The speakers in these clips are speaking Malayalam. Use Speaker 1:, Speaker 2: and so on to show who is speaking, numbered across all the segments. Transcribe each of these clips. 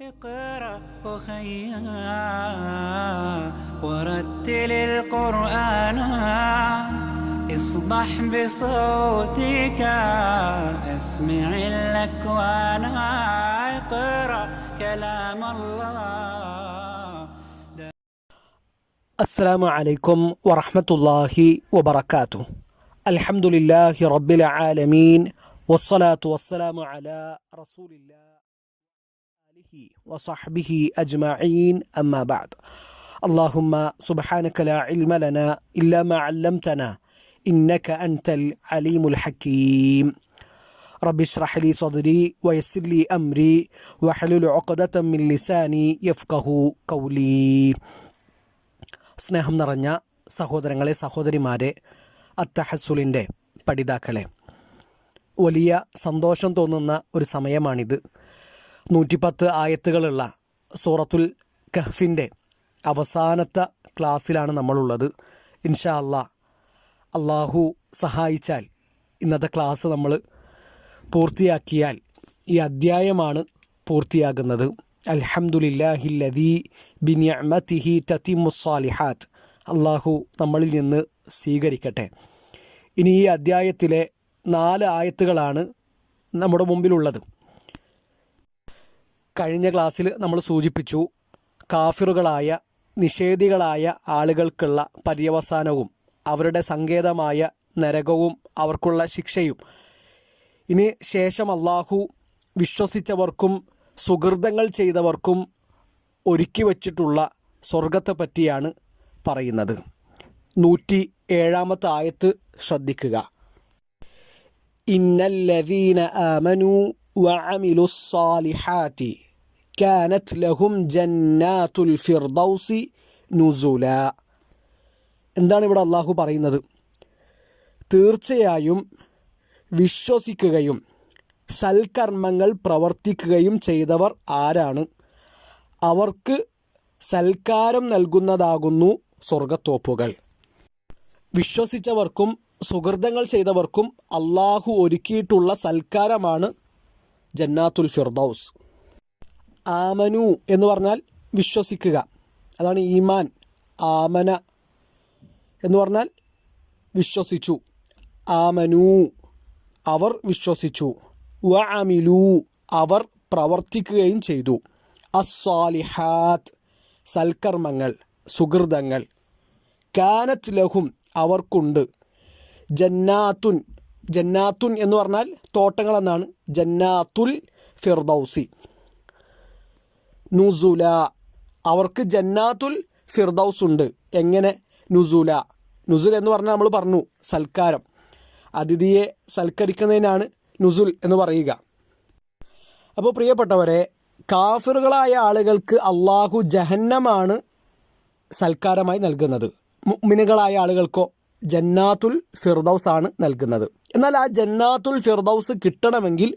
Speaker 1: اقرأ أخيا ورتل القرآن اصدح بصوتك اسمع الأكوان اقرأ كلام الله.
Speaker 2: السلام عليكم ورحمة الله وبركاته. الحمد لله رب العالمين والصلاة والسلام على رسول الله وصحبه أجمعين أما بعد. اللهم سبحانك لا علم لنا إلا ما علمتنا إنك أنت العليم الحكيم. رب اشرح لي صدري ويسر لي أمري واحلل عقدة من لساني يفقه قولي. സ്നേഹം നിറഞ്ഞ സഹോദരങ്ങളെ, സഹോദരിമാരെ, അത്തഹസുലിൻ്റെ പഠിതാക്കളെ, വലിയ സന്തോഷം തോന്നുന്ന ഒരു സമയമാണിത്. 110 ആയത്തുകളുള്ള സൂറത്തുൽ കഹ്ഫിൻ്റെ അവസാനത്തെ ക്ലാസ്സിലാണ് നമ്മളുള്ളത്. ഇൻഷാ അള്ളാഹു സഹായിച്ചാൽ ഇന്നത്തെ ക്ലാസ് നമ്മൾ പൂർത്തിയാക്കിയാൽ ഈ അദ്ധ്യായമാണ് പൂർത്തിയാകുന്നത്. അൽഹംദുലില്ലാഹില്ലദീ ബിനിഅമതിഹി തതിമ്മുസ്സാലിഹാത്ത്. അള്ളാഹു നമ്മളിൽ നിന്ന് സ്വീകരിക്കട്ടെ. ഇനി ഈ അദ്ധ്യായത്തിലെ 4 ആയത്തുകളാണ് നമ്മുടെ മുമ്പിലുള്ളത്. കഴിഞ്ഞ ക്ലാസ്സിൽ നമ്മൾ സൂചിപ്പിച്ചു, കാഫിറുകളായ നിഷേധികളായ ആളുകൾക്കുള്ള പര്യവസാനവും അവരുടെ സങ്കേതമായ നരകവും അവർക്കുള്ള ശിക്ഷയും, ഇനി ശേഷം അള്ളാഹു വിശ്വസിച്ചവർക്കും സുഹൃതങ്ങൾ ചെയ്തവർക്കും ഒരുക്കി വച്ചിട്ടുള്ള സ്വർഗത്തെ പറ്റിയാണ് പറയുന്നത്. 107 ആയത്ത് ശ്രദ്ധിക്കുക. ഇന്നല്ലദീന ആമനൂ വഅമിലുസ്സാലിഹാത്തി കാനത് ലഹും ജന്നാത്തുൽ ഫിർദൗസി നുസുല. എന്താണ് ഇവിടെ അള്ളാഹു പറയുന്നത്? തീർച്ചയായും വിശ്വസിക്കുകയും സൽക്കർമ്മങ്ങൾ പ്രവർത്തിക്കുകയും ചെയ്തവർ ആരാണ്, അവർക്ക് സൽക്കാരം നൽകുന്നതാകുന്നു സ്വർഗത്തോപ്പുകൾ. വിശ്വസിച്ചവർക്കും സുഹൃതങ്ങൾ ചെയ്തവർക്കും അള്ളാഹു ഒരുക്കിയിട്ടുള്ള സൽക്കാരമാണ് ജന്നാത്തുൽ ഫിർദൗസ്. ആമനു എന്ന് പറഞ്ഞാൽ വിശ്വസിക്കുക, അതാണ് ഈമാൻ. ആമന എന്ന് പറഞ്ഞാൽ വിശ്വസിച്ചു. ആമനു അവർ വിശ്വസിച്ചു. വഅമിലു അവർ പ്രവർത്തിക്കുകയും ചെയ്തു. അസ്സാലിഹാത്ത് സൽക്കർമ്മങ്ങൾ, സുഹൃതങ്ങൾ. കാനത് ലഹും അവർക്കുണ്ട്. ജന്നാത്തുൻ ജന്നാത്തുൻ എന്ന് പറഞ്ഞാൽ തോട്ടങ്ങളെന്നാണ്. ജന്നാത്തുൽ ഫിർദൗസി നുസുല അവർക്ക് ജന്നാത്തുൽ ഫിർദൗസ് ഉണ്ട്. എങ്ങനെ? നുസുല. നുസുൽ എന്ന് പറഞ്ഞാൽ നമ്മൾ പറഞ്ഞു സൽക്കാരം, അതിഥിയെ സൽക്കരിക്കുന്നതിനാണ് നുസുൽ എന്ന് പറയുക. അപ്പോൾ പ്രിയപ്പെട്ടവരെ, കാഫിറുകളായ ആളുകൾക്ക് അള്ളാഹു ജഹന്നമാണ് സൽക്കാരമായി നൽകുന്നത്. മുഅ്മിനുകളായ ആളുകൾക്കോ ജന്നാത്തുൽ ഫിർദൗസ് ആണ് നൽകുന്നത്. എന്നാൽ ആ ജന്നാത്തുൽ ഫിർദൗസ് കിട്ടണമെങ്കിൽ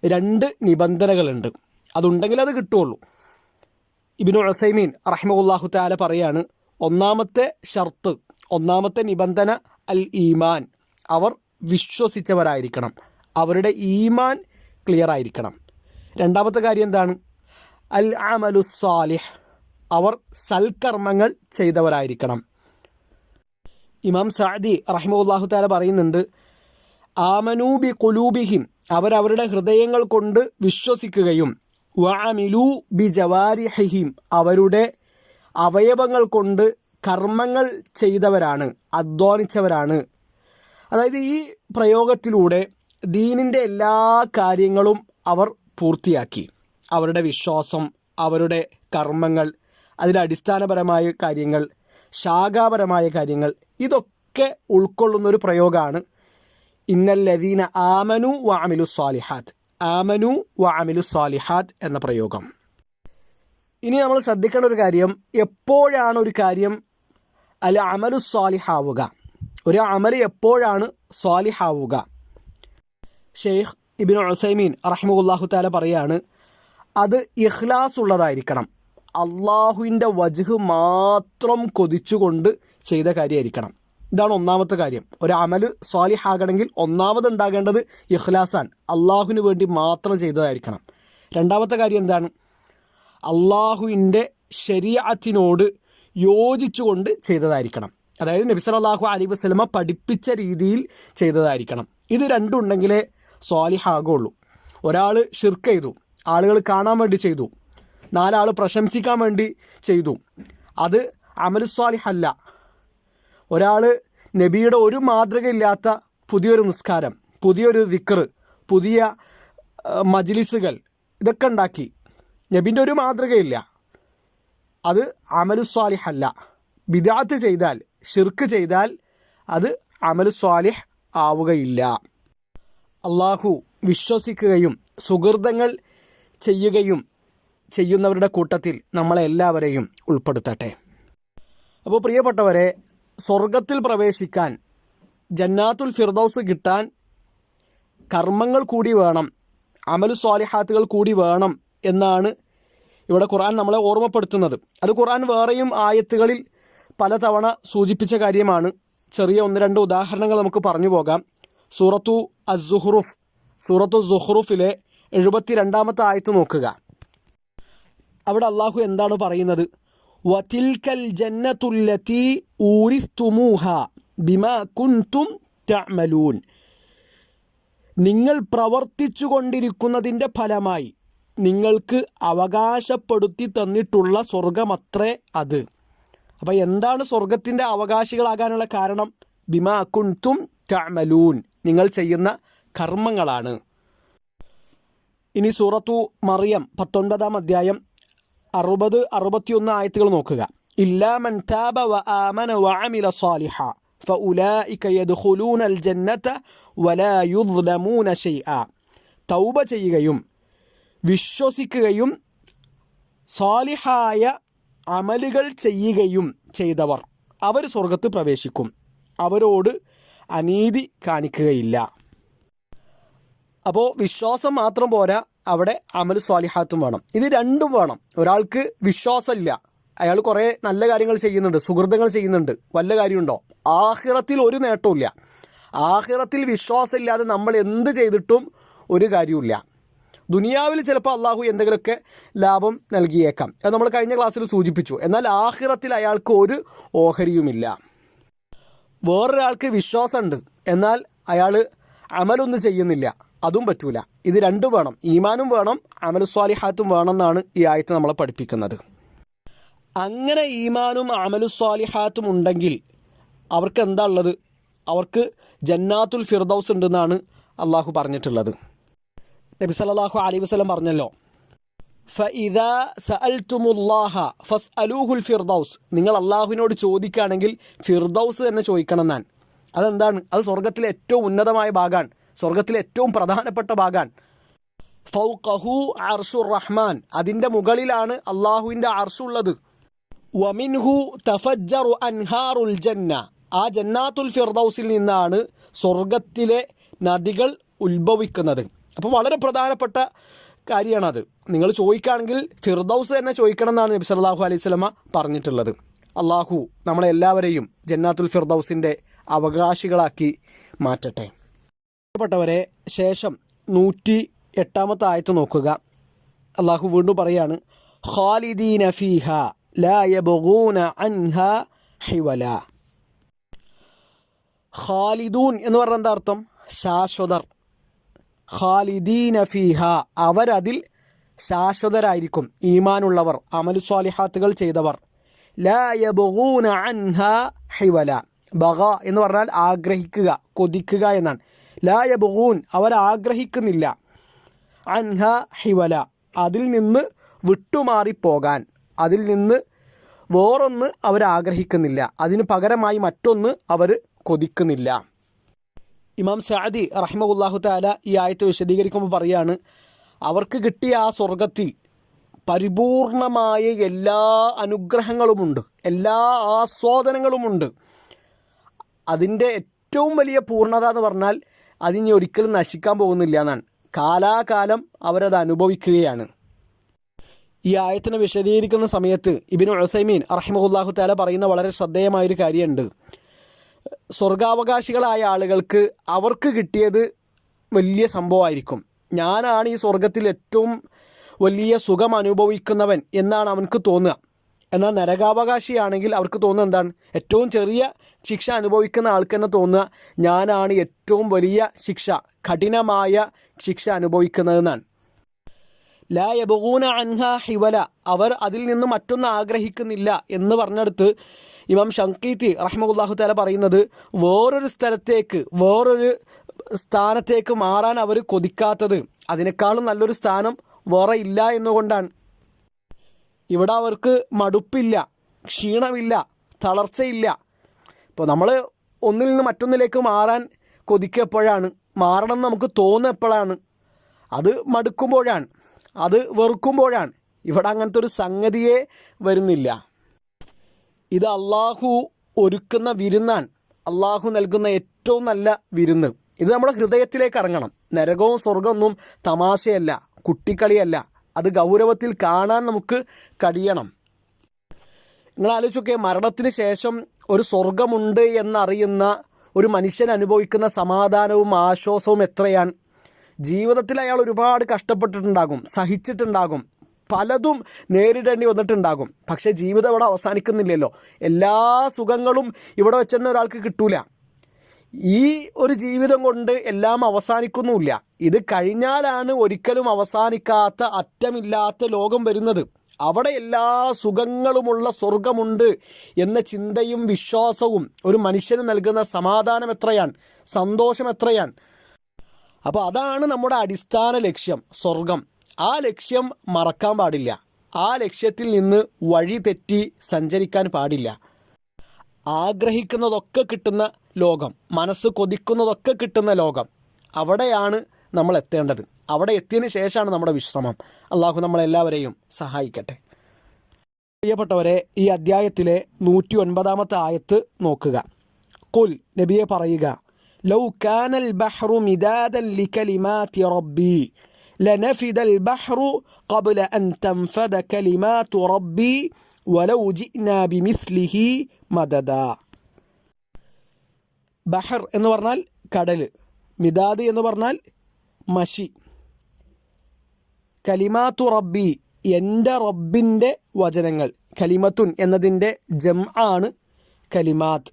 Speaker 2: 2 നിബന്ധനകളുണ്ട്. അതുണ്ടെങ്കിൽ അത് കിട്ടുകയുള്ളൂ. ഇബ്നു ഉസൈമീൻ റഹിമഹുല്ലാഹു തആല പറയാണ്, ഒന്നാമത്തെ ഷർത്ത്, ഒന്നാമത്തെ നിബന്ധന അൽ ഈമാൻ. അവർ വിശ്വസിച്ചവരായിരിക്കണം, അവരുടെ ഈമാൻ ക്ലിയർ ആയിരിക്കണം. രണ്ടാമത്തെ കാര്യം എന്താണ്? അൽ അമലുസ്സാലിഹ്, അവർ സൽക്കർമ്മങ്ങൾ ചെയ്തവരായിരിക്കണം. ഇമാം സഅദി റഹിമഹുല്ലാഹു തആല പറയുന്നുണ്ട്, ആമനൂ ബി ഖുലൂബിഹിം അവരവരുടെ ഹൃദയങ്ങൾ കൊണ്ട് വിശ്വസിക്കുകയും വഅമിലൂ ബി ജവാരിഹിഹിം അവരുടെ അവയവങ്ങൾ കൊണ്ട് കർമ്മങ്ങൾ ചെയ്തവരാണ്, അധ്വാനിച്ചവരാണ്. അതായത് ഈ പ്രയോഗത്തിലൂടെ ദീനിൻ്റെ എല്ലാ കാര്യങ്ങളും അവർ പൂർത്തിയാക്കി. അവരുടെ വിശ്വാസം, അവരുടെ കർമ്മങ്ങൾ, അതിലെ അടിസ്ഥാനപരമായ കാര്യങ്ങൾ, ശാഖാപരമായ കാര്യങ്ങൾ, ഇതൊക്കെ ഉൾക്കൊള്ളുന്നൊരു പ്രയോഗമാണ് ഇന്നല്ലദീന ആമനു വഅമിലുസ്സാലിഹാത്ത്. ആമനു വഅമിലുസ്സാലിഹാത്ത് എന്ന പ്രയോഗം. ഇനി നമ്മൾ ശ്രദ്ധിക്കേണ്ട ഒരു കാര്യം, എപ്പോഴാണ് ഒരു കാര്യം അൽ അമലുസ്സാലിഹാവുക, ഒരു അമൽ എപ്പോഴാണ് സ്വാലിഹാവുക? ഷെയ്ഖ് ഇബ്നു ഉസൈമീൻ റഹിമഹുല്ലാഹു തആല പറയാണ്, അത് ഇഖ്ലാസ് ഉള്ളതായിരിക്കണം. അള്ളാഹുവിൻ്റെ വജ്ഹ് മാത്രം കൊതിച്ചുകൊണ്ട് ചെയ്ത കാര്യമായിരിക്കണം. ഇതാണ് ഒന്നാമത്തെ കാര്യം. ഒരു അമൽ സ്വാലിഹാകണമെങ്കിൽ ഒന്നാമത് ഉണ്ടാകേണ്ടത് ഇഖ്ലാസാൻ, അള്ളാഹുവിന് വേണ്ടി മാത്രം ചെയ്തതായിരിക്കണം. രണ്ടാമത്തെ കാര്യം എന്താണ്? അള്ളാഹുവിൻ്റെ ശരീഅത്തിനോട് യോജിച്ചുകൊണ്ട് ചെയ്തതായിരിക്കണം. അതായത് നബി സല്ലല്ലാഹു അലൈഹി വസല്ലമ പഠിപ്പിച്ച രീതിയിൽ ചെയ്തതായിരിക്കണം. ഇത് രണ്ടുണ്ടെങ്കിലേ സ്വാലിഹാകുള്ളൂ. ഒരാൾ ഷിർക്ക് ചെയ്തു, ആളുകൾ കാണാൻ വേണ്ടി ചെയ്തു, 4 ആൾ പ്രശംസിക്കാൻ വേണ്ടി ചെയ്തു, അത് അമലു സ്വാലിഹല്ല. ഒരാൾ നബിയുടെ ഒരു മാതൃകയില്ലാത്ത പുതിയൊരു നിസ്കാരം, പുതിയൊരു ദിക്ർ, പുതിയ മജ്ലിസുകൾ ഇതൊക്കെ ഉണ്ടാക്കി, നബിൻ്റെ ഒരു മാതൃകയില്ല, അത് അമലു സ്വാലിഹല്ല. ബിദ്അത്ത് ചെയ്താൽ, ഷിർക്ക് ചെയ്താൽ അത് അമലു സ്വാലിഹ് ആവുകയില്ല. അള്ളാഹു വിശ്വസിക്കുകയും സുഹൃതങ്ങൾ ചെയ്യുകയും ചെയ്യുന്നവരുടെ കൂട്ടത്തിൽ നമ്മളെല്ലാവരെയും ഉൾപ്പെടുത്തട്ടെ. അപ്പോൾ പ്രിയപ്പെട്ടവരെ, സ്വർഗത്തിൽ പ്രവേശിക്കാൻ, ജന്നാത്തുൽ ഫിർദൗസ് കിട്ടാൻ കർമ്മങ്ങൾ കൂടി വേണം, അമലു സ്വാലിഹാത്തുകൾ കൂടി വേണം എന്നാണ് ഇവിടെ ഖുർആൻ നമ്മളെ ഓർമ്മപ്പെടുത്തുന്നത്. അത് ഖുർആൻ വേറെയും ആയത്തുകളിൽ പലതവണ സൂചിപ്പിച്ച കാര്യമാണ്. ചെറിയ 1-2 ഉദാഹരണങ്ങൾ നമുക്ക് പറഞ്ഞു പോകാം. സൂറത്തു സുഖ്റുഫിലെ 72-ാമത്തെ ആയത്ത് നോക്കുക. അവിടെ അള്ളാഹു എന്താണ് പറയുന്നത്? വതിൽകൽ ജന്നത്തുല്ലതി ഊരിസ്തുമൂഹ ബിമാ കുൻതും തഅമലൂൻ. നിങ്ങൾ പ്രവർത്തിച്ചു കൊണ്ടിരിക്കുന്നതിൻ്റെ ഫലമായി നിങ്ങൾക്ക് അവകാശപ്പെടുത്തി തന്നിട്ടുള്ള സ്വർഗമത്രേ അത്. അപ്പോൾ എന്താണ് സ്വർഗത്തിൻ്റെ അവകാശികളാകാനുള്ള കാരണം? ബിമാ കുൻതും തഅമലൂൻ, നിങ്ങൾ ചെയ്യുന്ന കർമ്മങ്ങളാണ്. ഇനി സൂറത്തു മറിയം 19-ാം അധ്യായം 60-61 ആയത്തുകൾ നോക്കുക. ഇല്ലാ മൻ താബ വ ആമന വ അമില സാലിഹ ഫഉലൈക യദ്ഖുലൂനൽ ജന്നത വലാ യുദ്ലമൂന ശൈആ. തൗബ ചെയ്യുകയും വിശ്വസിക്കുകയും സാലിഹായ അമലുകൾ ചെയ്യുകയും ചെയ്തവർ അവർ സ്വർഗത്ത് പ്രവേശിക്കും, അവരോട് അനീതി കാണിക്കുകയില്ല. അപ്പോൾ വിശ്വാസം മാത്രം പോരാ, അവിടെ അമൽ സ്വാലിഹാത്തും വേണം. ഇത് രണ്ടും വേണം. ഒരാൾക്ക് വിശ്വാസമില്ല, അയാൾ കുറേ നല്ല കാര്യങ്ങൾ ചെയ്യുന്നുണ്ട്, സുഹൃത്തുക്കൾ ചെയ്യുന്നുണ്ട്, വല്ല കാര്യമുണ്ടോ? ആഖിറത്തിൽ ഒരു നേട്ടവുമില്ല. ആഖിറത്തിൽ വിശ്വാസമില്ലാതെ നമ്മൾ എന്ത് ചെയ്തിട്ടും ഒരു കാര്യമില്ല. ദുനിയാവിൽ ചിലപ്പോൾ അള്ളാഹു എന്തെങ്കിലുമൊക്കെ ലാഭം നൽകിയേക്കാം, അത് നമ്മൾ കഴിഞ്ഞ ക്ലാസ്സിൽ സൂചിപ്പിച്ചു. എന്നാൽ ആഖിറത്തിൽ അയാൾക്ക് ഒരു ഓഹരിയുമില്ല. വേറൊരാൾക്ക് വിശ്വാസമുണ്ട്, എന്നാൽ അയാൾ അമലൊന്നും ചെയ്യുന്നില്ല, അതും പറ്റൂല. ഇത് രണ്ടും വേണം, ഈമാനും വേണം, അമലു സ്വാലിഹാത്തും വേണമെന്നാണ് ഈ ആയത്ത് നമ്മളെ പഠിപ്പിക്കുന്നത്. അങ്ങനെ ഈമാനും അമലു സ്വാലിഹാത്തും ഉണ്ടെങ്കിൽ അവർക്ക് എന്താ ഉള്ളത്? അവർക്ക് ജന്നാത്തുൽ ഫിർദൗസ് ഉണ്ടെന്നാണ് അള്ളാഹു പറഞ്ഞിട്ടുള്ളത്. നബി സല്ലല്ലാഹു അലൈഹി വസല്ലം പറഞ്ഞല്ലോ, ഫഇദാ സഅൽതുമുല്ലാഹ ഫസ്അലൂഹുൽ ഫിർദൗസ്. നിങ്ങൾ അള്ളാഹുവിനോട് ചോദിക്കുകയാണെങ്കിൽ ഫിർദൗസ് തന്നെ ചോദിക്കണം എന്നാണ്. അതെന്താണ്? അത് സ്വർഗത്തിലെ ഏറ്റവും ഉന്നതമായ ഭാഗമാണ്, സ്വർഗത്തിലെ ഏറ്റവും പ്രധാനപ്പെട്ട ഭാഗമാണ്. ഫൗഖഹു അർഷുർ റഹ്മാൻ, അതിൻ്റെ മുകളിലാണ് അള്ളാഹുവിൻ്റെ അർഷുള്ളത്. വമിൻഹു തഫജ്ജറു അൻഹാറുൽ ജന്ന, ആ ജന്നാത്തുൽ ഫിർദൗസിൽ നിന്നാണ് സ്വർഗത്തിലെ നദികൾ ഉത്ഭവിക്കുന്നത്. അപ്പോൾ വളരെ പ്രധാനപ്പെട്ട കാര്യമാണത്. നിങ്ങൾ ചോദിക്കുകയാണെങ്കിൽ ഫിർദൗസ് തന്നെ ചോദിക്കണം എന്നാണ് നബി സല്ലല്ലാഹു അലൈഹി വസല്ലമ പറഞ്ഞിട്ടുള്ളത്. അള്ളാഹു നമ്മളെല്ലാവരെയും ജന്നാത്തുൽ ഫിർദൗസിൻ്റെ അവകാശികളാക്കി മാറ്റട്ടെ. പ്പെട്ടവരെ, ശേഷം 108-ാമത്തെ ആയത്ത് നോക്കുക. അള്ളാഹു വീണ്ടും പറയാണ്, ഖാലിദീന ഫീഹ ലാ യബ്ഗൂന അൻഹാ ഹിവല. ഖാലിദൂൻ എന്ന് പറഞ്ഞാൽ എന്താ അർത്ഥം? ശാശ്വതർ. ഖാലിദീന ഫീഹ, അവരതിൽ ശാശ്വതരായിരിക്കും. ഈമാനുള്ളവർ, അമലു സ്വാലിഹാത്തുകൾ ചെയ്തവർ. ലാ യബ്ഗൂന അൻഹാ ഹിവല. ബഗ എന്ന് പറഞ്ഞാൽ ആഗ്രഹിക്കുക, കൊതിക്കുക എന്നാണ്. ലാ യബ്ഗൂൻ, അവരാഗ്രഹിക്കുന്നില്ല. അൻഹ ഹിവല, അതിൽ നിന്ന് വിട്ടുമാറിപ്പോകാൻ, അതിൽ നിന്ന് വേറൊന്ന് അവരാഗ്രഹിക്കുന്നില്ല, അതിന് പകരമായി മറ്റൊന്ന് അവർ കൊതിക്കുന്നില്ല. ഇമാം സഅദി റഹിമഹുല്ലാഹു തആല ഈ ആയത്ത് വിശദീകരിക്കുമ്പോൾ പറയാണ്, അവർക്ക് കിട്ടിയ ആ സ്വർഗത്തിൽ പരിപൂർണമായ എല്ലാ അനുഗ്രഹങ്ങളുമുണ്ട്, എല്ലാ ആസ്വാദനങ്ങളുമുണ്ട്. അതിൻ്റെ ഏറ്റവും വലിയ പൂർണ്ണത എന്ന് പറഞ്ഞാൽ അതിനി ഒരിക്കലും നശിക്കാൻ പോകുന്നില്ല എന്നാണ്. കാലാകാലം അവരത് അനുഭവിക്കുകയാണ്. ഈ ആയത്തിനെ വിശദീകരിക്കുന്ന സമയത്ത് ഇബ്നു ഉസൈമീൻ റഹിമഹുല്ലാഹു തആല പറയുന്ന വളരെ ശ്രദ്ധേയമായൊരു കാര്യമുണ്ട്. സ്വർഗാവകാശികളായ ആളുകൾക്ക് അവർക്ക് കിട്ടിയത് വലിയ സംഭവമായിരിക്കും. ഞാനാണ് ഈ സ്വർഗത്തിൽ ഏറ്റവും വലിയ സുഖം അനുഭവിക്കുന്നവൻ എന്നാണ് അവനക്ക് തോന്നുക. എന്നാൽ നരകാവകാശിയാണെങ്കിൽ അവർക്ക് തോന്നുന്നത് എന്താണ്? ഏറ്റവും ചെറിയ ശിക്ഷ അനുഭവിക്കുന്ന ആൾക്ക് തന്നെ തോന്നുക ഞാനാണ് ഏറ്റവും വലിയ ശിക്ഷ, കഠിനമായ ശിക്ഷ അനുഭവിക്കുന്നതെന്നാണ്. ലാ യബ്ഗൂന അൻഹാ ഹിവല, അവർ അതിൽ നിന്ന് മറ്റൊന്ന് ആഗ്രഹിക്കുന്നില്ല എന്ന് പറഞ്ഞെടുത്ത് ഇമാം ഷൻഖീത്തി റഹ്മത്തുള്ളാഹി തആല പറയുന്നത് വേറൊരു സ്ഥലത്തേക്ക്, വേറൊരു സ്ഥാനത്തേക്ക് മാറാൻ അവർ കൊതിക്കാത്തത് അതിനേക്കാളും നല്ലൊരു സ്ഥാനം വേറെ ഇല്ല എന്നുകൊണ്ടാണ്. ഇവിടെ അവർക്ക് മടുപ്പില്ല, ക്ഷീണമില്ല, തളർച്ചയില്ല. ഇപ്പോൾ നമ്മൾ ഒന്നിൽ നിന്ന് മറ്റൊന്നിലേക്ക് മാറാൻ കൊതിക്കെപ്പോഴാണ്? മാറണം എന്ന് നമുക്ക് തോന്നുക എപ്പോഴാണ്? അത് മടുക്കുമ്പോഴാണ്, അത് വെറുക്കുമ്പോഴാണ്. ഇവിടെ അങ്ങനത്തെ ഒരു സംഗതിയെ വരുന്നില്ല. ഇത് അള്ളാഹു ഒരുക്കുന്ന വിരുന്നാണ്, അള്ളാഹു നൽകുന്ന ഏറ്റവും നല്ല വിരുന്ന്. ഇത് നമ്മുടെ ഹൃദയത്തിലേക്ക് ഇറങ്ങണം. നരകവും സ്വർഗമൊന്നും തമാശയല്ല, കുട്ടിക്കളിയല്ല. അത് ഗൗരവത്തിൽ കാണാൻ നമുക്ക് കഴിയണം. നിങ്ങൾ ആലോചിച്ചൊക്കെ, മരണത്തിന് ശേഷം ഒരു സ്വർഗമുണ്ട് എന്നറിയുന്ന ഒരു മനുഷ്യൻ അനുഭവിക്കുന്ന സമാധാനവും ആശ്വാസവും എത്രയാണ്. ജീവിതത്തിൽ അയാൾ ഒരുപാട് കഷ്ടപ്പെട്ടിട്ടുണ്ടാകും, സഹിച്ചിട്ടുണ്ടാകും, പലതും നേരിടേണ്ടി വന്നിട്ടുണ്ടാകും. പക്ഷേ ജീവിതം ഇവിടെ അവസാനിക്കുന്നില്ലല്ലോ. എല്ലാ സുഖങ്ങളും ഇവിടെ വെച്ച് തന്നെ ഒരാൾക്ക് കിട്ടൂല. ഈ ഒരു ജീവിതം കൊണ്ട് എല്ലാം അവസാനിക്കുന്നുമില്ല. ഇത് കഴിഞ്ഞാലാണ് ഒരിക്കലും അവസാനിക്കാത്ത അറ്റമില്ലാത്ത ലോകം വരുന്നത്. അവിടെ എല്ലാ സുഖങ്ങളുമുള്ള സ്വർഗമുണ്ട് എന്ന ചിന്തയും വിശ്വാസവും ഒരു മനുഷ്യന് നൽകുന്ന സമാധാനം എത്രയാണ്, സന്തോഷം എത്രയാണ്. അപ്പോൾ അതാണ് നമ്മുടെ അടിസ്ഥാന ലക്ഷ്യം, സ്വർഗം. ആ ലക്ഷ്യം മറക്കാൻ പാടില്ല. ആ ലക്ഷ്യത്തിൽ നിന്ന് വഴി തെറ്റി സഞ്ചരിക്കാൻ പാടില്ല. ആഗ്രഹിക്കുന്നതൊക്കെ കിട്ടുന്ന ലോകം, മനസ്സ് കൊതിക്കുന്നതൊക്കെ കിട്ടുന്ന ലോകം, അവിടെയാണ് നമ്മൾ എത്തേണ്ടത്. അവിടെ എത്തിയതിന് ശേഷമാണ് നമ്മുടെ വിശ്രമം. അള്ളാഹു നമ്മളെല്ലാവരെയും സഹായിക്കട്ടെ. പ്രിയപ്പെട്ടവരെ, ഈ അദ്ധ്യായത്തിലെ 109 ആയത്ത് നോക്കുക. ഖുൽ, നബിയെ പറയുക, ലൗ കാനൽ ബഹ്റു മിദാദൻ ലികലിമാതി റബ്ബി ലനഫിദൽ ബഹ്റു ഖബ്ല അൻ തൻഫദ കലിമാതു റബ്ബി വലൗ ജിഅ്നാ ബിമിസ്ലിഹി മദദ. ബഹർ എന്ന് പറഞ്ഞാൽ കടൽ, മിദാദ് എന്ന് പറഞ്ഞാൽ മഷി. കലിമാത്തു റബ്ബി, എൻ്റെ റബ്ബിൻ്റെ വചനങ്ങൾ. കലിമത്തുൻ എന്നതിൻ്റെ ജംആണ് കലിമാത്ത്.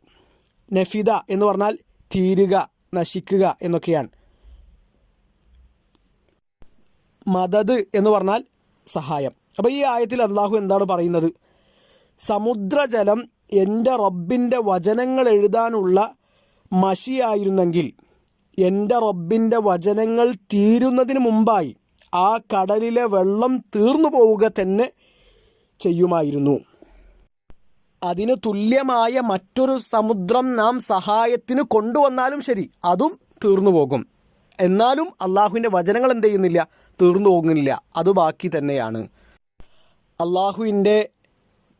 Speaker 2: നഫിദ എന്ന് പറഞ്ഞാൽ തീരുക, നശിക്കുക എന്നൊക്കെയാണ്. മദദ് എന്ന് പറഞ്ഞാൽ സഹായം. അപ്പോൾ ഈ ആയത്തിൽ അള്ളാഹു എന്താണ് പറയുന്നത്? സമുദ്രജലം എൻ്റെ റബ്ബിൻ്റെ വചനങ്ങൾ എഴുതാനുള്ള മഷിയായിരുന്നെങ്കിൽ എൻ്റെ റബ്ബിൻ്റെ വചനങ്ങൾ തീരുന്നതിന് മുമ്പായി ആ കടലിലെ വെള്ളം തീർന്നു പോവുക തന്നെ ചെയ്യുമായിരുന്നു. അതിന് തുല്യമായ മറ്റൊരു സമുദ്രം നാം സഹായത്തിന് കൊണ്ടുവന്നാലും ശരി, അതും തീർന്നു പോകും. എന്നാലും അള്ളാഹുവിൻ്റെ വചനങ്ങൾ എന്ത് ചെയ്യുന്നില്ല? തീർന്നു പോകുന്നില്ല, അത് ബാക്കി തന്നെയാണ്. അള്ളാഹുവിൻ്റെ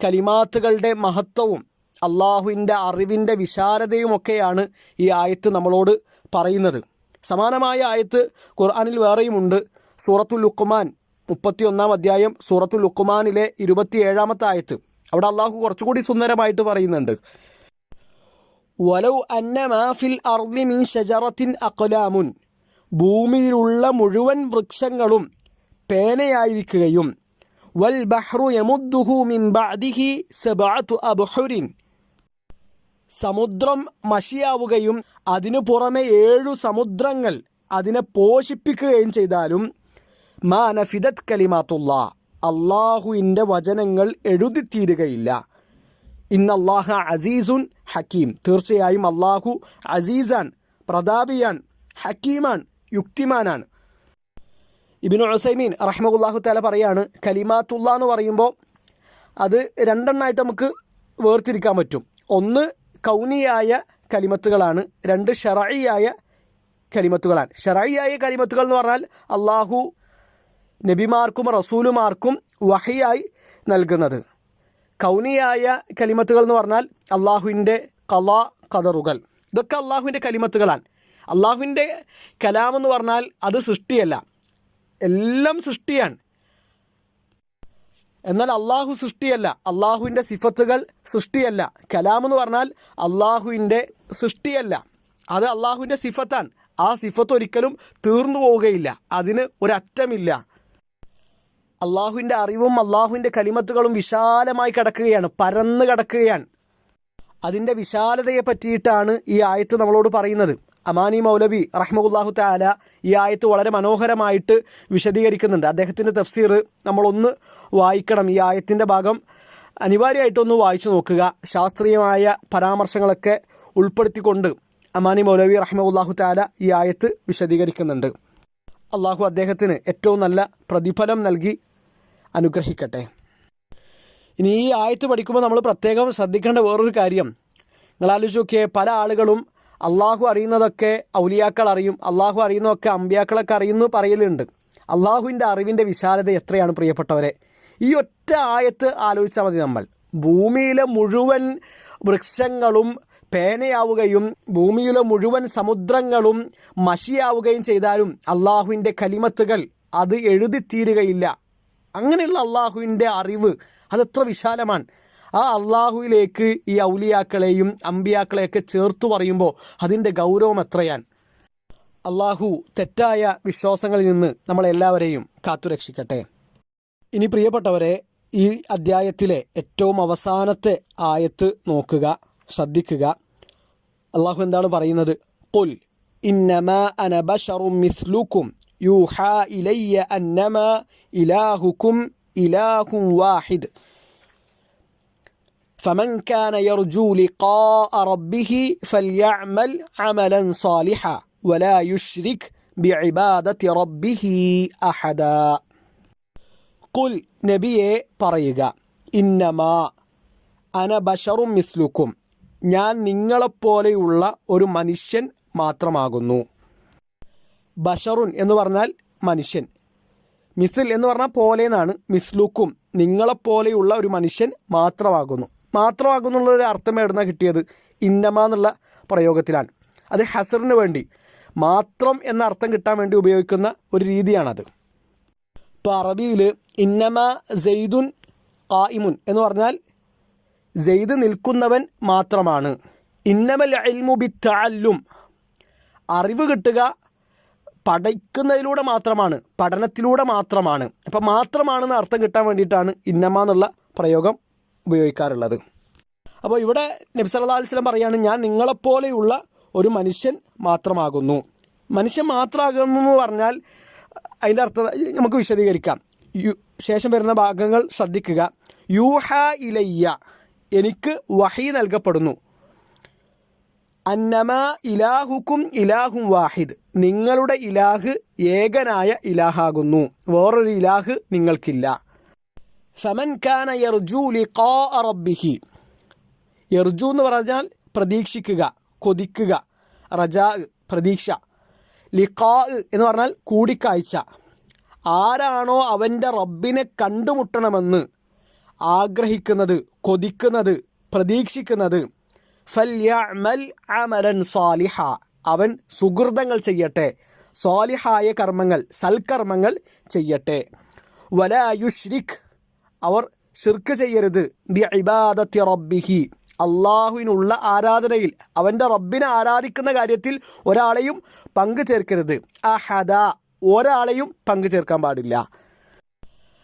Speaker 2: കലിമാത്തുകളുടെ മഹത്വവും അള്ളാഹുവിൻ്റെ അറിവിൻ്റെ വിശാലതയുമൊക്കെയാണ് ഈ ആയത്ത് നമ്മളോട് പറയുന്നത്. സമാനമായ ആയത്ത് ഖുർആനിൽ വേറെയുമുണ്ട്. സൂറത്തുൽ ലുഖ്മാൻ 31 അധ്യായം, സൂറത്തുൽ ലുഖ്മാനിലെ 27 ആയത്ത്. അവിടെ അള്ളാഹു കുറച്ചുകൂടി സുന്ദരമായിട്ട് പറയുന്നുണ്ട്. വലൗ അന്ന മാ ഫിൽ അർളി മിൻ ഷജറത്തിൻ അഖ്ലാമുൻ, ഭൂമിയിലുള്ള മുഴുവൻ വൃക്ഷങ്ങളും പേനയായിരിക്കുകയും വൽ ബഹ്റു യമുദ്ദുഹു മിൻ ബഅദിഹി സബഅതു അബ്ഹുരിൻ, സമുദ്രം മഷിയാവുകയും അതിനു പുറമെ 7 സമുദ്രങ്ങൾ അതിനെ പോഷിപ്പിക്കുകയും ചെയ്താലും മാ നഫിദത് കലിമാത്തുല്ലാ, അള്ളാഹുവിൻ്റെ വചനങ്ങൾ എഴുതിത്തീരുകയില്ല. ഇന്നല്ലാഹ അസീസുൻ ഹക്കീം, തീർച്ചയായും അള്ളാഹു അസീസാൻ, പ്രതാപിയാൻ, ഹക്കീമാൻ, യുക്തിമാനാണ്. ഇബ്നു ഉസൈമീൻ റഹ്മത്തുള്ളാഹി തആല പറയാണ്, കലിമാത്തുള്ള എന്ന് പറയുമ്പോൾ അത് രണ്ടെണ്ണമായിട്ട് നമുക്ക് വേർതിരിക്കാൻ പറ്റും. ഒന്ന് കൗനിയായ കലിമത്തുകളാണ്, രണ്ട് ശറഈയായ കലിമത്തുകളാണ്. ശറഈയായ കലിമത്തുകൾ എന്ന് പറഞ്ഞാൽ അള്ളാഹു നബിമാർക്കും റസൂലുമാർക്കും വഹിയായി നൽകുന്നത്. കൗനിയായ കലിമത്തുകൾ എന്ന് പറഞ്ഞാൽ അള്ളാഹുവിൻ്റെ ഖളാ ഖദറുകൾ. ഇതൊക്കെ അള്ളാഹുവിൻ്റെ കലിമത്തുകളാണ്. അള്ളാഹുവിൻ്റെ കലാമെന്ന് പറഞ്ഞാൽ അത് സൃഷ്ടിയല്ല, എല്ലാം സൃഷ്ടിയാണ്. എന്നാൽ അള്ളാഹു സൃഷ്ടിയല്ല, അള്ളാഹുവിൻ്റെ സിഫത്തുകൾ സൃഷ്ടിയല്ല. കലാമെന്ന് പറഞ്ഞാൽ അള്ളാഹുവിൻ്റെ സൃഷ്ടിയല്ല, അത് അള്ളാഹുവിൻ്റെ സിഫത്താണ്. ആ സിഫത്ത് ഒരിക്കലും തീർന്നു പോവുകയില്ല, അതിന് ഒരറ്റമില്ല. അള്ളാഹുവിൻ്റെ അറിവും അള്ളാഹുവിൻ്റെ കലിമത്തുകളും വിശാലമായി കിടക്കുകയാണ്, പരന്ന് കിടക്കുകയാണ്. അതിൻ്റെ വിശാലതയെ പറ്റിയിട്ടാണ് ഈ ആയത്ത് നമ്മളോട് പറയുന്നത്. അമാനി മൗലവി റഹ്മത്തുള്ളാഹി തആല ഈ ആയത്ത് വളരെ മനോഹരമായിട്ട് വിശദീകരിക്കുന്നുണ്ട്. അദ്ദേഹത്തിൻ്റെ തഫ്സീർ നമ്മളൊന്ന് വായിക്കണം. ഈ ആയത്തിൻ്റെ ഭാഗം അനിവാര്യമായിട്ടൊന്ന് വായിച്ചു നോക്കുക. ശാസ്ത്രീയമായ പരാമർശങ്ങളൊക്കെ ഉൾപ്പെടുത്തിക്കൊണ്ട് അമാനി മൗലവി റഹ്മത്തുള്ളാഹി തആല ഈ ആയത്ത് വിശദീകരിക്കുന്നുണ്ട്. അള്ളാഹു അദ്ദേഹത്തിന് ഏറ്റവും നല്ല പ്രതിഫലം നൽകി അനുഗ്രഹിക്കട്ടെ. ഇനി ഈ ആയത്ത് പഠിക്കുമ്പോൾ നമ്മൾ പ്രത്യേകം ശ്രദ്ധിക്കേണ്ട വേറൊരു കാര്യം, നിങ്ങളാലോചിച്ച് നോക്കിയേ, പല ആളുകളും അള്ളാഹു അറിയുന്നതൊക്കെ ഔലിയാക്കൾ അറിയും, അള്ളാഹു അറിയുന്നതൊക്കെ അമ്പിയാക്കളൊക്കെ അറിയുന്നു പറയലുണ്ട്. അള്ളാഹുവിൻ്റെ അറിവിൻ്റെ വിശാലത എത്രയാണ് പ്രിയപ്പെട്ടവരെ. ഈ ഒറ്റ ആയത്ത് ആലോചിച്ചാൽ മതി. നമ്മൾ ഭൂമിയിലെ മുഴുവൻ വൃക്ഷങ്ങളും പേനയാവുകയും ഭൂമിയിലെ മുഴുവൻ സമുദ്രങ്ങളും മഷിയാവുകയും ചെയ്താലും അള്ളാഹുവിൻ്റെ കലിമത്തുകൾ അത് എഴുതിത്തീരുകയില്ല. അങ്ങനെയുള്ള അള്ളാഹുവിൻ്റെ അറിവ് അതെത്ര വിശാലമാണ്. ആ അള്ളാഹുവിലേക്ക് ഈ ഔലിയാക്കളെയും അമ്പിയാക്കളെയൊക്കെ ചേർത്തു പറയുമ്പോൾ അതിൻ്റെ ഗൗരവം എത്രയാണ്. അള്ളാഹു തെറ്റായ വിശ്വാസങ്ങളിൽ നിന്ന് നമ്മളെല്ലാവരെയും കാത്തുരക്ഷിക്കട്ടെ. ഇനി പ്രിയപ്പെട്ടവരെ, ഈ അദ്ധ്യായത്തിലെ ഏറ്റവും അവസാനത്തെ ആയത്ത് നോക്കുക, ശ്രദ്ധിക്കുക. അള്ളാഹു എന്താണ് പറയുന്നത്? ഖുൽ ഇന്നമാ അന ബശറും മിസ്ലുക്കും യൂഹാ ഇലയ്യ അന്നമാ ഇലാഹുക്കും ഇലാഹും വാഹിദ് فمن كان يرجو لقاء ربه فليعمل عملا صالحا ولا يشرك بعبادة ربه أحدا. قل നബിയെ പറയുക, ഇന്നമാ അന ബശറും മിസ്ലുക്കും, ഞാൻ നിങ്ങളെപ്പോലെയുള്ള ഒരു മനുഷ്യൻ മാത്രമാകുന്നു. ബഷറുൻ എന്ന് പറഞ്ഞാൽ മനുഷ്യൻ, മിസിൽ എന്ന് പറഞ്ഞാൽ പോലെ എന്നാണ്, മിസ്ലുക്കും നിങ്ങളെപ്പോലെയുള്ള ഒരു മനുഷ്യൻ മാത്രമാകുന്നു. മാത്രമാകുന്നുള്ളൊരു അർത്ഥം എവിടുന്നാണ് കിട്ടിയത്? ഇന്നമ എന്നുള്ള പ്രയോഗത്തിലാണ്. അത് ഹസറിന് വേണ്ടി, മാത്രം എന്ന അർത്ഥം കിട്ടാൻ വേണ്ടി ഉപയോഗിക്കുന്ന ഒരു രീതിയാണത്. ഇപ്പോൾ അറബിയിൽ ഇന്നമ സെയ്ദുൻ ഖായിമുൻ എന്ന് പറഞ്ഞാൽ സെയ്ദ് നിൽക്കുന്നവൻ മാത്രമാണ്. ഇന്നമൽ ഇൽമു ബിത്തഅല്ലും, അറിവ് കിട്ടുക പഠിക്കുന്നതിലൂടെ മാത്രമാണ്, പഠനത്തിലൂടെ മാത്രമാണ്. അപ്പം മാത്രമാണെന്ന് അർത്ഥം കിട്ടാൻ വേണ്ടിയിട്ടാണ് ഇന്നമ എന്നുള്ള പ്രയോഗം ഉപയോഗിക്കാറുള്ളത്. അപ്പോൾ ഇവിടെ നബി സല്ലല്ലാഹു അലൈഹി വസല്ലം പറയുകയാണ്, ഞാൻ നിങ്ങളെപ്പോലെയുള്ള ഒരു മനുഷ്യൻ മാത്രമാകുന്നു. മനുഷ്യൻ മാത്രമാകുന്നു എന്ന് പറഞ്ഞാൽ അതിൻ്റെ അർത്ഥം നമുക്ക് വിശദീകരിക്കാം. ശേഷം വരുന്ന ഭാഗങ്ങൾ ശ്രദ്ധിക്കുക. യൂഹ ഇലയ്യ, എനിക്ക് വഹി നൽകപ്പെടുന്നു. അന്നമാ ഇലാഹുക്കും ഇലാഹും വാഹിദ്, നിങ്ങളുടെ ഇലാഹ് ഏകനായ ഇലാഹാകുന്നു, വേറൊരു ഇലാഹ് നിങ്ങൾക്കില്ല. ഫമൻ കാന യർജു ലിഖാഅ റബ്ബിഹി, യർജു എന്ന് പറഞ്ഞാൽ പ്രതീക്ഷിക്കുക, കൊതിക്കുക, റജാ പ്രതീക്ഷ, ലിഖാ എന്ന് പറഞ്ഞാൽ കൂടിക്കാഴ്ച. ആരാണോ അവൻ്റെ റബ്ബിനെ കണ്ടുമുട്ടണമെന്ന് ആഗ്രഹിക്കുന്നത്, കൊതിക്കുന്നത്, പ്രതീക്ഷിക്കുന്നത്, ഫൽയഅമൽ അമലൻ സാലിഹ, അവൻ സുകൃതങ്ങൾ ചെയ്യട്ടെ, സാലിഹായ കർമ്മങ്ങൾ, സൽക്കർമ്മങ്ങൾ ചെയ്യട്ടെ. വലാ യുശ്രിക്, അവർ ശിർക്ക് ചെയ്യരുത്, ബിഇബാദത്തി റബ്ബിഹി, അള്ളാഹുവിനുള്ള ആരാധനയിൽ, അവൻ്റെ റബ്ബിനെ ആരാധിക്കുന്ന കാര്യത്തിൽ ഒരാളെയും പങ്കു ചേർക്കരുത്. അഹദ, ഒരാളെയും പങ്കു ചേർക്കാൻ പാടില്ല.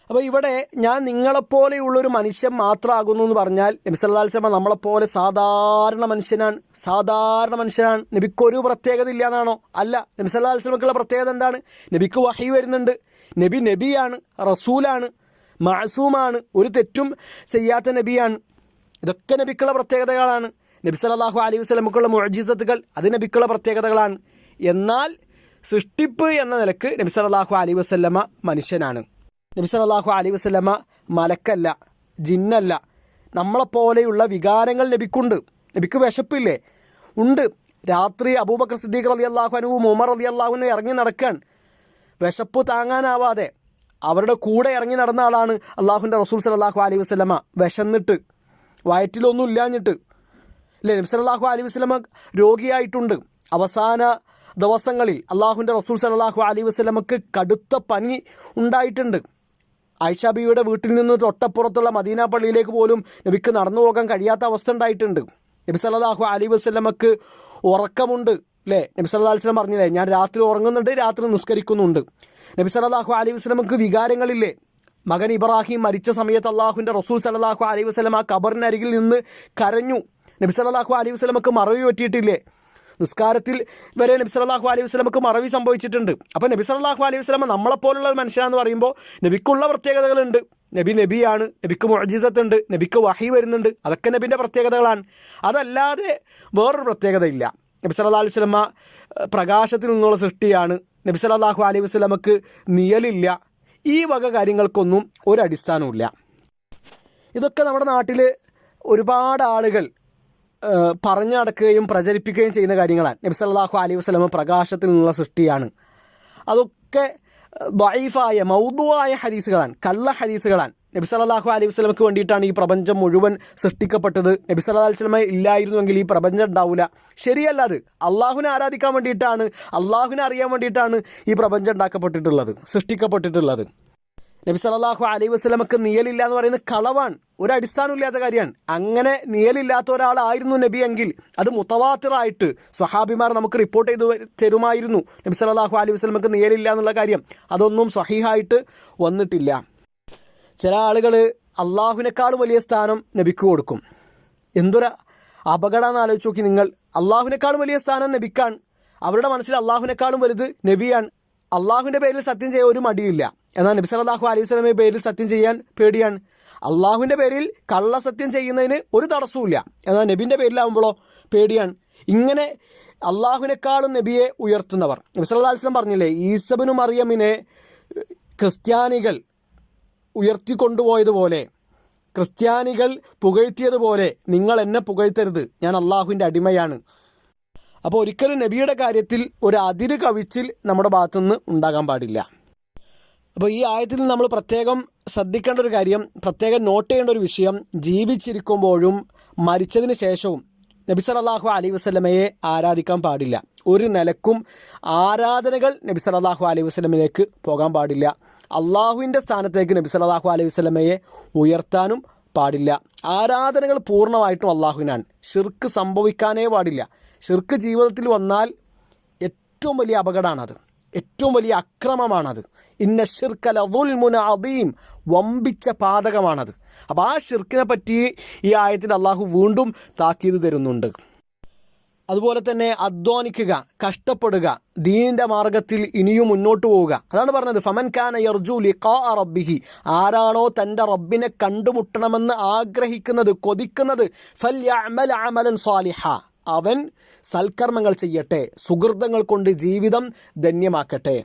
Speaker 2: അപ്പോൾ ഇവിടെ ഞാൻ നിങ്ങളെപ്പോലെയുള്ളൊരു മനുഷ്യൻ മാത്രമാകുന്നു എന്ന് പറഞ്ഞാൽ നബി സല്ലല്ലാഹു അലൈഹി വസല്ലം നമ്മളെപ്പോലെ സാധാരണ മനുഷ്യനാണ്. നബിക്കൊരു പ്രത്യേകത ഇല്ല എന്നാണോ? അല്ല. നബി സല്ലല്ലാഹു അലൈഹി വസല്ലമക്കുള്ള പ്രത്യേകത എന്താണ്? നബിക്ക് വഹി വരുന്നുണ്ട്, നബിയാണ്, റസൂലാണ്, മഅസൂമാണ്, ഒരു തെറ്റും ചെയ്യാത്ത നബിയാണ്. ഇതൊക്കെ നബിക്കുള്ള പ്രത്യേകതകളാണ്. നബി സല്ലല്ലാഹു അലൈഹി വസല്ലമക്കുള്ള മുഅ്ജിസത്തുകൾ അത് നബിക്കുള്ള പ്രത്യേകതകളാണ്. എന്നാൽ സൃഷ്ടിപ്പ് എന്ന നിലക്ക് നബി സല്ലല്ലാഹു അലൈഹി വസല്ലമ മനുഷ്യനാണ്. നബി സല്ലല്ലാഹു അലൈഹി വസല്ലമ മലക്കല്ല, ജിന്നല്ല. നമ്മളെപ്പോലെയുള്ള വികാരങ്ങൾ നബിക്കുണ്ട്. നബിക്ക് വിശപ്പില്ലേ? ഉണ്ട്. രാത്രി അബൂബക്കർ സിദ്ദീഖ് റളിയല്ലാഹു അൻഹു, ഉമർ റളിയല്ലാഹു അൻഹു ഇറങ്ങി നടക്കാൻ, വിശപ്പ് താങ്ങാനാവാതെ അവരുടെ കൂടെ ഇറങ്ങി നടന്ന ആളാണ് അള്ളാഹുവിൻ്റെ റസൂൽ സല്ലല്ലാഹു അലൈഹി വസല്ലമ. വിശന്നിട്ട്, വയറ്റിലൊന്നും ഇല്ലാഞ്ഞിട്ട് അല്ലേ? നബി സല്ലല്ലാഹു അലൈഹി വസല്ലമ രോഗിയായിട്ടുണ്ട്. അവസാന ദിവസങ്ങളിൽ അള്ളാഹുവിൻ്റെ റസൂൽ സല്ലല്ലാഹു അലൈഹി വസല്ലമക്ക് കടുത്ത പനി ഉണ്ടായിട്ടുണ്ട്. ആയിഷ ബീവിയുടെ വീട്ടിൽ നിന്ന് തൊട്ടപ്പുറത്തുള്ള മദീന പള്ളിയിലേക്ക് പോലും നബിക്ക് നടന്നു പോകാൻ കഴിയാത്ത അവസ്ഥ ഉണ്ടായിട്ടുണ്ട്. നബി സല്ലല്ലാഹു അലൈഹി വസല്ലമക്ക് ഉറക്കമുണ്ട് അല്ലേ? നബി സല്ലല്ലാഹു അലൈഹി വസല്ലം പറഞ്ഞില്ലേ, ഞാൻ രാത്രി ഉറങ്ങുന്നുണ്ട്, രാത്രി നിസ്കരിക്കുന്നുണ്ട്. നബി സല്ലല്ലാഹു അലൈഹി വസല്ലമക്ക് വികാരങ്ങളില്ലേ? മകൻ ഇബ്രാഹിം മരിച്ച സമയത്ത് അള്ളാഹുവിൻ്റെ റസൂൽ സല്ലല്ലാഹു അലൈഹി വസല്ലം ആ ഖബറിനരികിൽ നിന്ന് കരഞ്ഞു. നബി സല്ലല്ലാഹു അലൈഹി വസല്ലമക്ക് മറവി പറ്റിയിട്ടില്ലേ? നിസ്കാരത്തിൽ വരെ നബി സല്ലല്ലാഹു അലൈഹി വസല്ലമക്ക് മറവി സംഭവിച്ചിട്ടുണ്ട്. അപ്പോൾ നബി സല്ലല്ലാഹു അലൈഹി വസല്ലമ നമ്മളെപ്പോലുള്ള ഒരു മനുഷ്യനാണെന്ന് പറയുമ്പോൾ നബിക്കുള്ള പ്രത്യേകതകളുണ്ട്. നബിയാണ്, നബിക്ക് മുഅ്ജിസത്തുണ്ട്, നബിക്ക് വഹി വരുന്നുണ്ട്, അതൊക്കെ നബിൻ്റെ പ്രത്യേകതകളാണ്. അതല്ലാതെ വേറൊരു പ്രത്യേകതയില്ല. നബി സല്ലല്ലാഹു അലൈഹി വസല്ലമ പ്രകാശത്തിൽ നിന്നുള്ള സൃഷ്ടിയാണ്. നബി സല്ലല്ലാഹു അലൈഹി വസല്ലമക്ക് നിഴലില്ല. ഈ വക കാര്യങ്ങൾക്കൊന്നും ഒരടിസ്ഥാനവുമില്ല. ഇതൊക്കെ നമ്മുടെ നാട്ടിൽ ഒരുപാട് ആളുകൾ പറഞ്ഞു നടക്കുകയും പ്രചരിപ്പിക്കുകയും ചെയ്യുന്ന കാര്യങ്ങളാണ്. നബി സല്ലല്ലാഹു അലൈഹി വസല്ലമ പ്രകാശത്തിൽ നിന്നുള്ള സൃഷ്ടിയാണ്. അതൊക്കെ ദഈഫായ മൗദൂആയ ഹദീസുകളാണ്, കള്ള ഹദീസുകളാണ്. നബി സല്ലല്ലാഹു അലൈഹി വസല്ലമക്ക് വേണ്ടിയിട്ടാണ് ഈ പ്രപഞ്ചം മുഴുവൻ സൃഷ്ടിക്കപ്പെട്ടത്. നബി സല്ലല്ലാഹു അലൈഹി വസല്ലമ ഇല്ലായിരുന്നുവെങ്കിൽ ഈ പ്രപഞ്ചം ഉണ്ടാവില്ല. ശരിയല്ല. അത് അള്ളാഹുവിനെ ആരാധിക്കാൻ വേണ്ടിയിട്ടാണ്, അള്ളാഹുവിനെ അറിയാൻ വേണ്ടിയിട്ടാണ് ഈ പ്രപഞ്ചം ഉണ്ടാക്കപ്പെട്ടിട്ടുള്ളത്, സൃഷ്ടിക്കപ്പെട്ടിട്ടുള്ളത്. നബി സല്ലല്ലാഹു അലൈഹി വസല്ലമക്ക് നിഴലില്ല എന്ന് പറയുന്നത് കളവാണ്, ഒരടിസ്ഥാനമില്ലാത്ത കാര്യമാണ്. അങ്ങനെ നിഴലില്ലാത്ത ഒരാളായിരുന്നു നബി എങ്കിൽ അത് മുതവാത്തിറായിട്ട് സ്വഹാബിമാർ നമുക്ക് റിപ്പോർട്ട് ചെയ്ത് തരുമായിരുന്നു. നബി സല്ലല്ലാഹു അലൈഹി വസല്ലമക്ക് നിഴലില്ല എന്നുള്ള കാര്യം അതൊന്നും സ്വഹീഹായിട്ട് വന്നിട്ടില്ല. ചില ആളുകൾ അള്ളാഹുവിനേക്കാൾ വലിയ സ്ഥാനം നബിക്ക് കൊടുക്കും. എന്തൊരു അപകടമെന്ന് ആലോചിച്ച് നോക്കി നിങ്ങൾ. അള്ളാഹുവിനേക്കാളും വലിയ സ്ഥാനം നബിക്കാണ്. അവരുടെ മനസ്സിൽ അള്ളാഹുവിനേക്കാളും വലുത് നബിയാണ്. അള്ളാഹുവിൻ്റെ പേരിൽ സത്യം ചെയ്യാൻ ഒരു മടിയില്ല. എന്നാൽ നബി സല്ലല്ലാഹു അലൈഹി വസല്ലമയുടെ പേരിൽ സത്യം ചെയ്യാൻ പേടിയാണ്. അള്ളാഹുവിൻ്റെ പേരിൽ കള്ളസത്യം ചെയ്യുന്നതിന് ഒരു തടസ്സവുമില്ല. എന്നാൽ നബിൻ്റെ പേരിലാവുമ്പോഴോ പേടിയാണ്. ഇങ്ങനെ അള്ളാഹുവിനേക്കാളും നബിയെ ഉയർത്തുന്നവർ. നബി സല്ലല്ലാഹു അലൈഹി വസല്ലം പറഞ്ഞില്ലേ, ഈസ ഇബ്നു മറിയമിനെ ക്രിസ്ത്യാനികൾ ഉയർത്തിക്കൊണ്ടുപോയതുപോലെ, ക്രിസ്ത്യാനികൾ പുകഴ്ത്തിയതുപോലെ നിങ്ങൾ എന്നെ പുകഴ്ത്തരുത്, ഞാൻ അള്ളാഹുവിൻ്റെ അടിമയാണ്. അപ്പോൾ ഒരിക്കലും നബിയുടെ കാര്യത്തിൽ ഒരു അതിര് കവിച്ചിൽ നമ്മുടെ ഭാഗത്തുനിന്ന് ഉണ്ടാകാൻ പാടില്ല. അപ്പോൾ ഈ ആയത്തിൽ നമ്മൾ പ്രത്യേകം ശ്രദ്ധിക്കേണ്ട ഒരു കാര്യം, പ്രത്യേകം നോട്ട് ചെയ്യേണ്ട ഒരു വിഷയം, ജീവിച്ചിരിക്കുമ്പോഴും മരിച്ചതിന് ശേഷവും നബി സല്ലല്ലാഹു അലൈഹി വസല്ലമയെ ആരാധിക്കാൻ പാടില്ല. ഒരു നിലക്കും ആരാധനകൾ നബി സല്ലല്ലാഹു അലൈഹി വസല്ലമയിലേക്ക് പോകാൻ പാടില്ല. അള്ളാഹുവിൻ്റെ സ്ഥാനത്തേക്ക് നബി സല്ലല്ലാഹു അലൈഹി വസല്ലമയെ ഉയർത്താനും പാടില്ല. ആരാധനകൾ പൂർണ്ണമായിട്ടും അള്ളാഹുവിനാണ്. ശിർക്ക് സംഭവിക്കാനേ പാടില്ല. ശിർക്ക് ജീവിതത്തിൽ വന്നാൽ ഏറ്റവും വലിയ അപകടമാണത്, ഏറ്റവും വലിയ അക്രമമാണത്. ഇന്ന ശിർക ലദുൽമുൻ അദീം, വമ്പിച്ച പാതകമാണത്. അപ്പോൾ ആ ശിർക്കിനെ പറ്റി ഈ ആയത്തിൽ അള്ളാഹു വീണ്ടും താക്കീത് തരുന്നുണ്ട്. അതുപോലെ തന്നെ അധ്വാനിക്കുക, കഷ്ടപ്പെടുക, ദീനിൻ്റെ മാർഗത്തിൽ ഇനിയും മുന്നോട്ട് പോവുക. അതാണ് പറഞ്ഞത്, ഫമൻ കാന യർജു ലിഖാഅ റബ്ബിഹി, ആരാണോ തൻ്റെ റബ്ബിനെ കണ്ടുമുട്ടണമെന്ന് ആഗ്രഹിക്കുന്നത്, കൊതിക്കുന്നത്, ഫൽയഅമൽ അമലൻ സാലിഹ, അവൻ സൽക്കർമ്മങ്ങൾ ചെയ്യട്ടെ, സുഹൃതങ്ങൾ കൊണ്ട് ജീവിതം ധന്യമാക്കട്ടെ.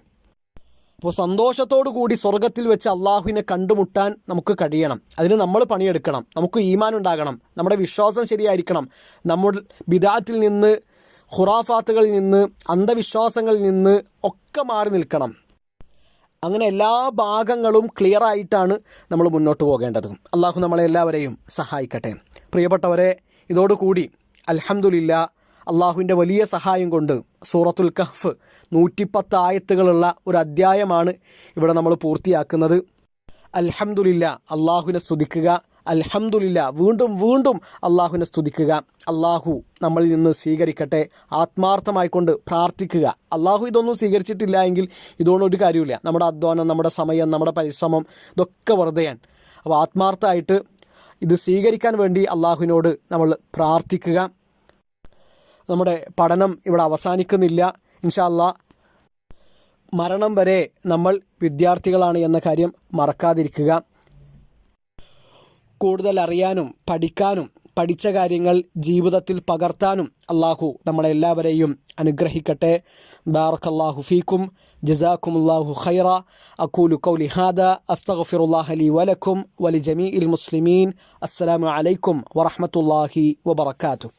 Speaker 2: അപ്പോൾ സന്തോഷത്തോടു കൂടി സ്വർഗത്തിൽ വെച്ച് അള്ളാഹുവിനെ കണ്ടുമുട്ടാൻ നമുക്ക് കഴിയണം. അതിന് നമ്മൾ പണിയെടുക്കണം. നമുക്ക് ഈമാൻ ഉണ്ടാകണം, നമ്മുടെ വിശ്വാസം ശരിയായിരിക്കണം, നമ്മുടെ ബിദാത്തിൽ നിന്ന്, ഖുറാഫാത്തുകളിൽ നിന്ന്, അന്ധവിശ്വാസങ്ങളിൽ നിന്ന് ഒക്കെ മാറി നിൽക്കണം. അങ്ങനെ എല്ലാ ഭാഗങ്ങളും ക്ലിയറായിട്ടാണ് നമ്മൾ മുന്നോട്ട് പോകേണ്ടത്. അള്ളാഹു നമ്മളെല്ലാവരെയും സഹായിക്കട്ടെ. പ്രിയപ്പെട്ടവരെ, ഇതോടുകൂടി അൽഹംദുലില്ലാ അള്ളാഹുവിൻ്റെ വലിയ സഹായം കൊണ്ട് സൂറത്തുൽ കഹ്ഫ് 110 ആയത്തുകളുള്ള ഒരു അധ്യായമാണ് ഇവിടെ നമ്മൾ പൂർത്തിയാക്കുന്നത്. അൽഹംദുലില്ലാ, അള്ളാഹുവിനെ സ്തുതിക്കുക. അൽഹംദുലില്ലാ, വീണ്ടും വീണ്ടും അള്ളാഹുവിനെ സ്തുതിക്കുക. അള്ളാഹു നമ്മളിൽ നിന്ന് സ്വീകരിക്കട്ടെ. ആത്മാർത്ഥമായിക്കൊണ്ട് പ്രാർത്ഥിക്കുക. അള്ളാഹു ഇതൊന്നും സ്വീകരിച്ചിട്ടില്ല എങ്കിൽ ഇതുകൊണ്ട് ഒരു കാര്യമില്ല. നമ്മുടെ അധ്വാനം, നമ്മുടെ സമയം, നമ്മുടെ പരിശ്രമം ഇതൊക്കെ വെറുതെയാണ്. അപ്പോൾ ആത്മാർത്ഥമായിട്ട് ഇത് സ്വീകരിക്കാൻ വേണ്ടി അള്ളാഹുവിനോട് നമ്മൾ പ്രാർത്ഥിക്കുക. നമ്മുടെ പഠനം ഇവിടെ അവസാനിക്കുന്നില്ല. ഇൻഷാ അല്ലാഹ് മരണം വരെ നമ്മൾ വിദ്യാർത്ഥികളാണ് എന്ന കാര്യം മറക്കാതിരിക്കുക. കൂടുതൽ അറിയാനും പഠിക്കാനും പഠിച്ച കാര്യങ്ങൾ ജീവിതത്തിൽ പകർത്താനും അള്ളാഹു നമ്മളെല്ലാവരെയും അനുഗ്രഹിക്കട്ടെ. ബാറക്കല്ലാഹു ഫീക്കും, ജസാക്കുമുല്ലാഹു ഖൈറ. അഖൂലു ഖൗലി ഹാദാ അസ്തഗ്ഫിറുല്ലാഹ ലി വലക്കും വലിജമീഇൽ മുസ്ലിമീൻ. അസ്സലാമു അലൈക്കും വറഹ്മത്തുള്ളാഹി വബറകാതുഹു.